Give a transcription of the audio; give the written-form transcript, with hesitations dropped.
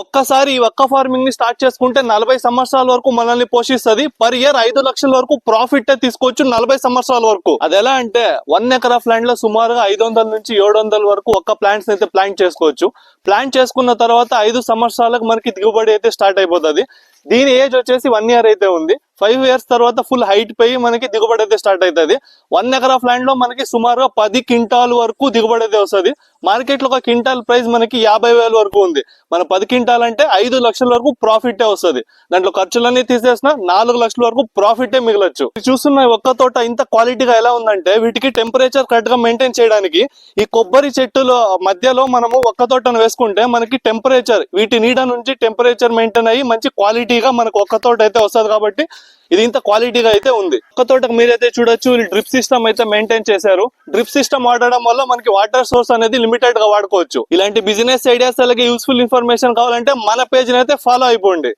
ఒక్కసారి ఈ ఒక్క ఫార్మింగ్ ని స్టార్ట్ చేసుకుంటే 40 సంవత్సరాల వరకు మనల్ని పోషిస్తుంది. పర్ ఇయర్ 5 లక్షల వరకు ప్రాఫిట్ తీసుకోవచ్చు 40 సంవత్సరాల వరకు. అది ఎలా అంటే 1 ఎకర్ ఆఫ్ ల్యాండ్ లో సుమారుగా 500 నుంచి 700 వరకు ఒక్క ప్లాంట్స్ అయితే ప్లాంట్ చేసుకోవచ్చు. ప్లాంట్ చేసుకున్న తర్వాత 5 సంవత్సరాలకు మనకి దిగుబడి అయితే స్టార్ట్ అయిపోతుంది. దీని ఏజ్ వచ్చేసి 1 ఇయర్ అయితే ఉంది. 5 ఇయర్స్ తర్వాత ఫుల్ హైట్ పోయి మనకి దిగుబడి అయితే స్టార్ట్ అవుతుంది. 1 ఎకర్ ఆఫ్ ల్యాండ్ లో మనకి సుమారుగా 10 క్వింటాల్ వరకు దిగుబడి అయితే వస్తుంది. మార్కెట్ లో ఒక క్వింటాల్ ప్రైస్ మనకి 50,000 వరకు ఉంది. మన 10 క్వింటాల్ అంటే 5 లక్షల వరకు ప్రాఫిట్ వస్తుంది. దాంట్లో ఖర్చులన్నీ తీసేసిన 4 లక్షల వరకు ప్రాఫిట్ మిగలొచ్చు. చూస్తున్న ఒక్క తోట ఇంత క్వాలిటీగా ఎలా ఉందంటే వీటికి టెంపరేచర్ కరెక్ట్ గా మెయింటైన్ చేయడానికి ఈ కొబ్బరి చెట్టుల మధ్యలో మనము ఒక్క తోటను వేసుకుంటే మనకి టెంపరేచర్ వీటి నీడ నుంచి టెంపరేచర్ మెయింటైన్ అయ్యి మంచి క్వాలిటీగా మనకు ఒక్క తోట అయితే వస్తుంది. కాబట్టి ఇది ఇంత క్వాలిటీగా అయితే ఉంది. ఒక్క తోటకు మీరైతే చూడొచ్చు డ్రిప్ సిస్టమ్ అయితే మెయింటైన్ చేశారు. డ్రిప్ సిస్టమ్ వాడడం వల్ల మనకి వాటర్ సోర్స్ అనేది లిమిటెడ్ గా వాడుకోవచ్చు. ఇలాంటి బిజినెస్ ఐడియాస్ అలాగే యూస్ఫుల్ ఇన్ఫర్మేషన్ కావాలంటే మన పేజ్ అయితే ఫాలో అయిపోండి.